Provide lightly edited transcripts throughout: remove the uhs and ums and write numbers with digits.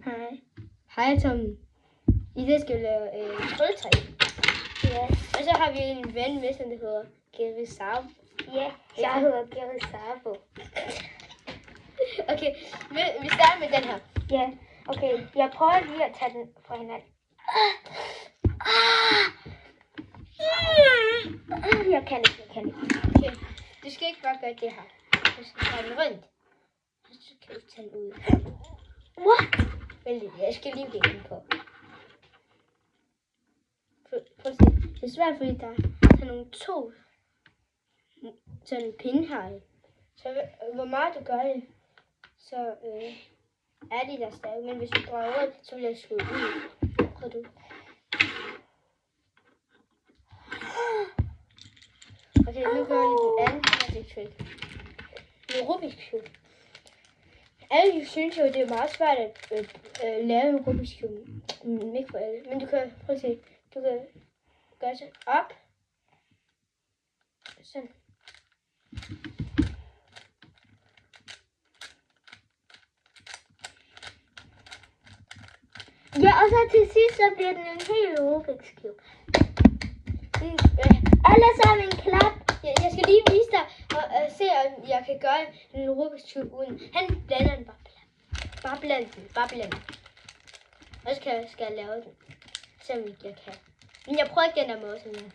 Hej. Hej Tom. I dag skal vi lave trylletræ. Ja. Og så har vi en ven med, som det hedder Gary Sabo. Ja, jeg hedder Gary Sabo. Okay, vi starter med den her. Ja, okay. Jeg prøver lige at tage den fra hinanden. Jeg kan ikke. Okay, du skal ikke bare gøre det her. Du skal tage den rundt. Så kan du tage den ud. What? Vent lidt, jeg skal lige vende den på. Prøv at se. Det er svært, fordi der er nogle to sådan pinde her. Så hvor meget du gør det, så er de der stadig. Men hvis du drejer rundt, så vil jeg skyde ud. Prøv du. Okay, nu gør vi den anden magic trick. Det er Rubik's Cube. Alle synes jo, det er meget svært at lave en Rubik's Cube. Ikke for alle. Men du kan, prøv at se, du kan gøre sådan op. Sådan. Ja, og så til sidst, så bliver den en helt Rubik's Cube. Alle sammen en klap. Jeg skal lige vise dig og se, om jeg kan gøre en Rubik's Cube uden. Han blander den bare. Bare bland den. Og så skal jeg lave den. Selvom jeg kan. Men jeg prøver ikke den der måde, som jeg.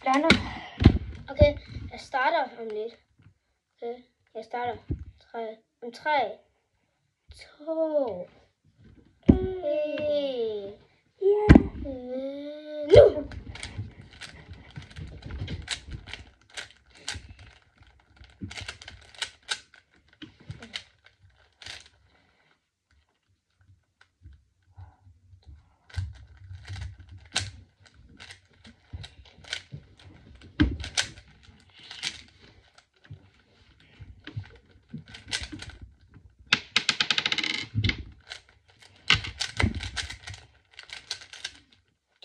Blander. Okay, jeg starter om lidt. Okay, jeg starter 3, 2, 1. Nu!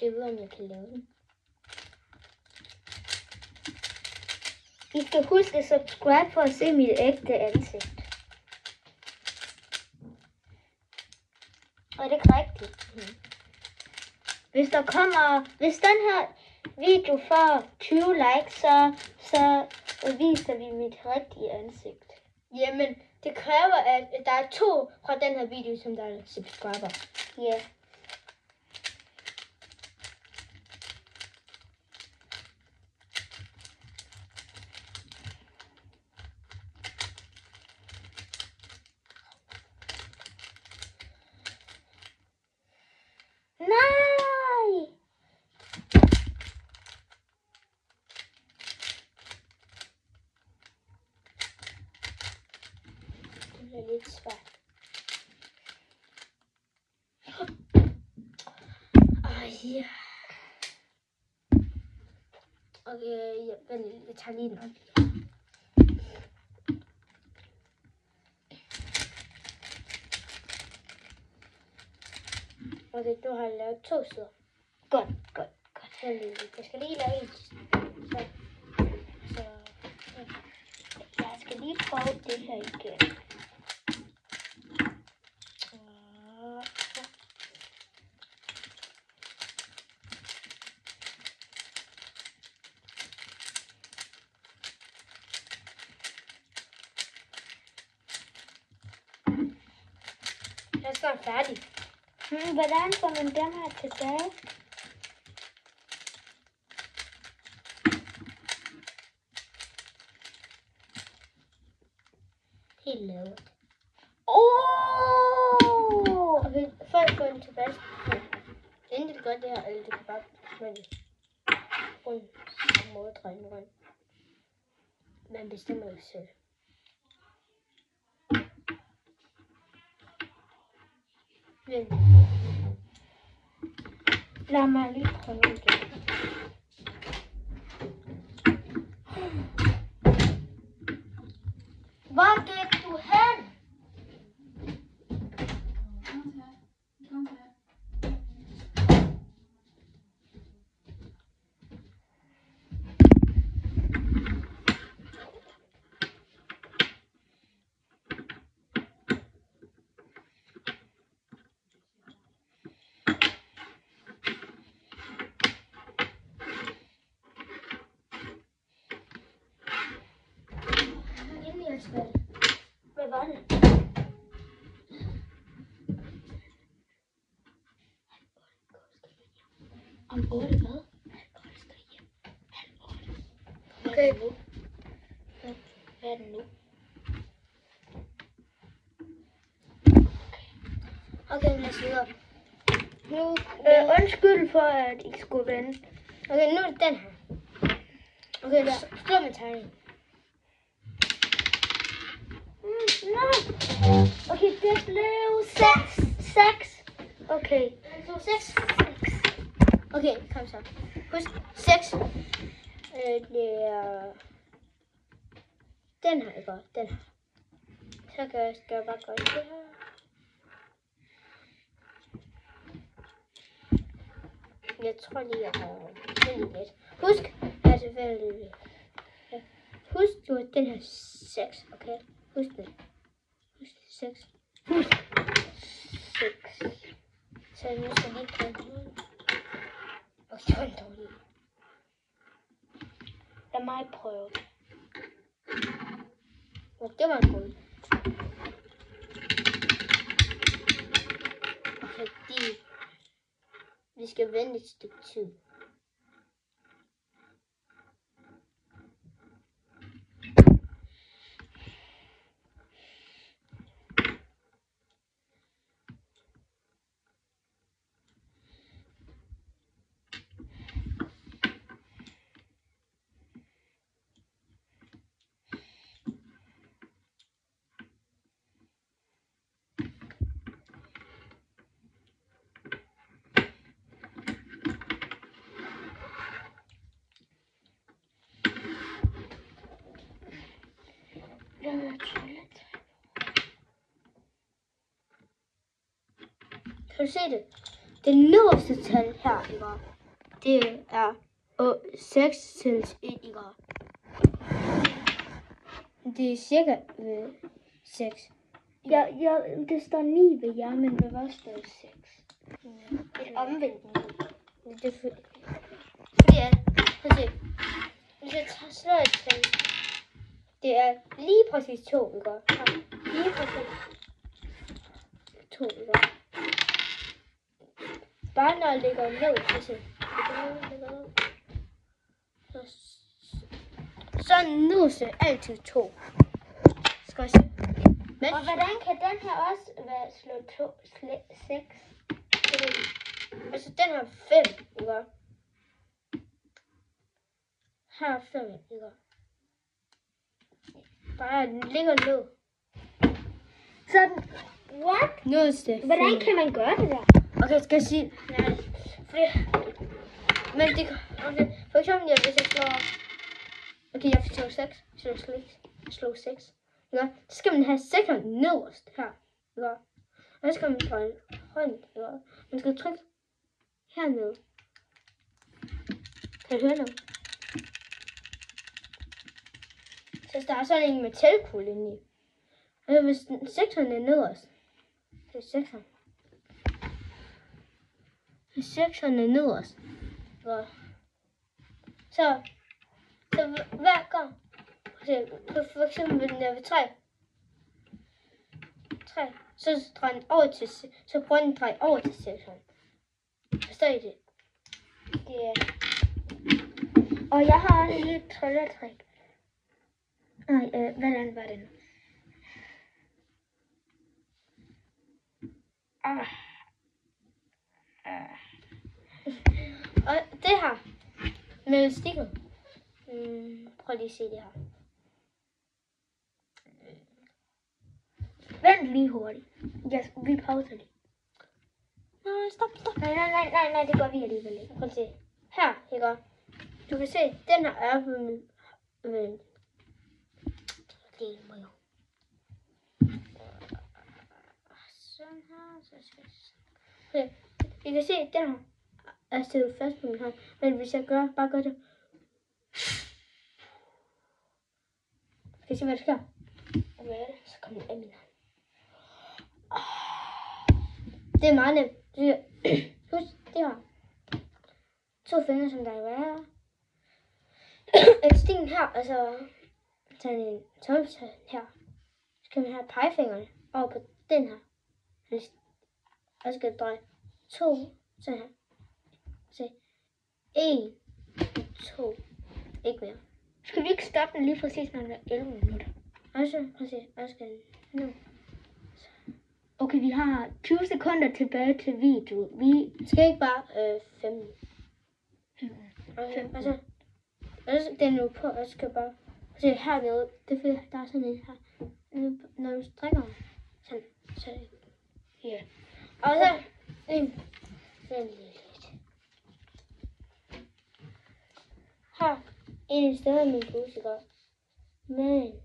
Jeg ved, om jeg kan lave den. I skal huske at subscribe for at se mit ægte ansigt. Er det ikke rigtigt? Hvis den her video får 20 likes, så viser vi mit rigtige ansigt. Jamen, det kræver, at der er 2 fra den her video, som der er subscriber. Ja. Nej! Det bliver lidt svært. Ja. Okay, jeg tager lige den op. Okay, du har lavet 2 sider. Godt. Jeg skal lige lave en. Så. Jeg skal lige prøve det her igen. Jeg er snart færdig. Hvordan får man den her tilbage? Helt lavet. Okay, for at få den tilbage. Inden det gør det her, eller det kan bare smide det rundt og måddreje den rundt. Man bestemmer jo selv. Vent. Lad mig lige prøve igen. Hvor gik du hen? 8. Om 8 hvad? Okay. Hvad er det nu? Okay, lad os videre. Nu, Undskyld for, at I skulle vende. okay, nu er det den her. Okay, slå med tegning. Nej. Okay, det blev 6. Okay. Så 6. Okay, kom så. Husk, 6. Det er den her, ikke? Den her. Så skal jeg bare gøre det her. Jeg tror lige, jeg har vældig lidt. Husk, altså vældig lidt. Ja. Husk jo, den her 6, okay? Husk det. Husk 6. Husk 6. Så nu skal jeg lige prøve den. Og det var en dårlig. Lad mig prøve. Og det var en god. Fordi vi skal vente et stykke tid. Kan du se det? Det nederste tal her, ikke? Det er 6 til 1, ikke? Det er cirka 6. Ja, det står 9 ved jer, men det var stadig 6. Et omvendt 9. Det er fordi at, prøv at se. Hvis jeg slår et tal, det er lige præcis 2, ikke? Lige præcis 2, ikke? Bare når jeg lægger ned, så nederste altid 2. Skal jeg se. Men, Og hvordan kan den her også være slå 6? altså den har 5, ikke? Her er 5, ikke? Bare den ligger ned. Sådan, what? Nederste. Hvordan kan man gøre det der? Okay, skal jeg sige. Nej, fordi, men det kan, okay, for eksempel, hvis jeg slår, okay, jeg slår 6, så jeg slår 6, ja, så skal man have 6 nederst her, ja, og så skal man dreje hånden, ja, man skal trykke hernede. Kan du høre noget? Så der er sådan en metalkugle inde i. Og hvis 6'eren er nederst, så er 6'eren. 6'eren er nederst. Ja. Så hver gang, for eksempel hvis den er ved 3, så drejer den over til, så prøver den at dreje over til 6'eren. Forstår I det? Ja. Og jeg har også lige et trylletrik. Nej, hvordan var det nu? Og det her med stikket. Prøv lige at se det her. Vent lige hurtigt. Vi pauser lige. Nej, stop. Nej, det går vi alligevel ikke. Prøv at se. Her, ikke? Du kan se, den her er ved det må jo. Sådan her, så skal okay. I kan se, den her er stillet fast på min hånd. Men hvis jeg bare gør det. Kan I se, hvad der sker? Hvad er det? Så kommer den af min hånd. Det er meget nemt. Husk, det her. 2 fingre, som der er her. Et sting her, altså sådan en tommeltot her. skal man have pegefingeren over på den her. Og så skal jeg dreje 2, sådan her. Se. 1, 2. Ikke mere. Skal vi ikke stoppe den lige præcis, når den er 11 minutter? Også præcis. Og skal nu. Okay, vi har 20 sekunder tilbage til video. Vi skal ikke bare 5. Og så den nu på, og så skal bare se hernede. Det er fordi, der er sådan en her. Når du strikker sådan. Ja. Og så en lidt. Her en sted af min musiker. Men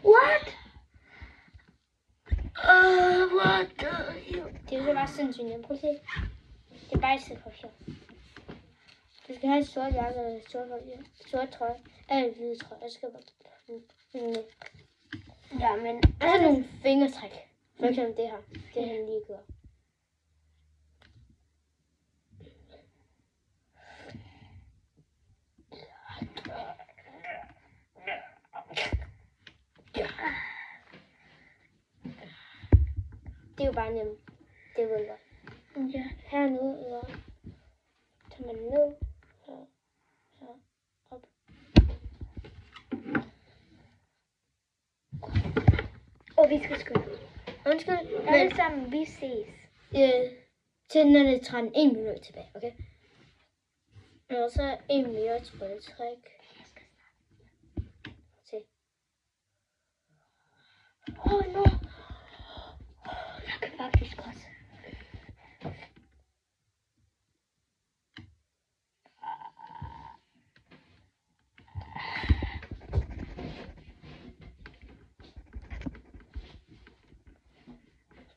what? What the hell? Det er jo så bare sindssygt nemt. Prøv at se. Det er bare i stedet for sjov. Du skal have en sort jakke eller sort trøje. Eller en hvide trøje. Jeg skal bare... Ja, men... Og så nogle fingertræk. For eksempel det her. Det han lige gør. Det er jo bare nemt. Det ved jeg. Ja. Hernede, eller tager man ned, så op. Og vi skal skynde. Undskyld, men Alle sammen, vi ses. til når det er 13, 1 minut tilbage, okay? Og så 1 minut rulletræk. Se. No. Jeg kan faktisk også.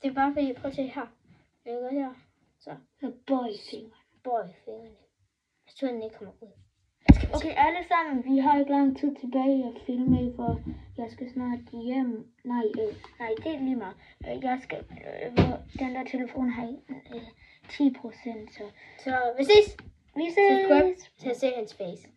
Det er bare fordi, prøv at se her. Jeg gør her. Så bøj fingrene. Jeg tror, den ikke kommer ud. Okay, alle sammen, vi har ikke lang tid tilbage at filme, for jeg skal snart hjem. Nej, det er lige meget. Jeg skal, den der telefon har 10%, så... Så vi ses! Vi ses! Subscribe til at se hans face.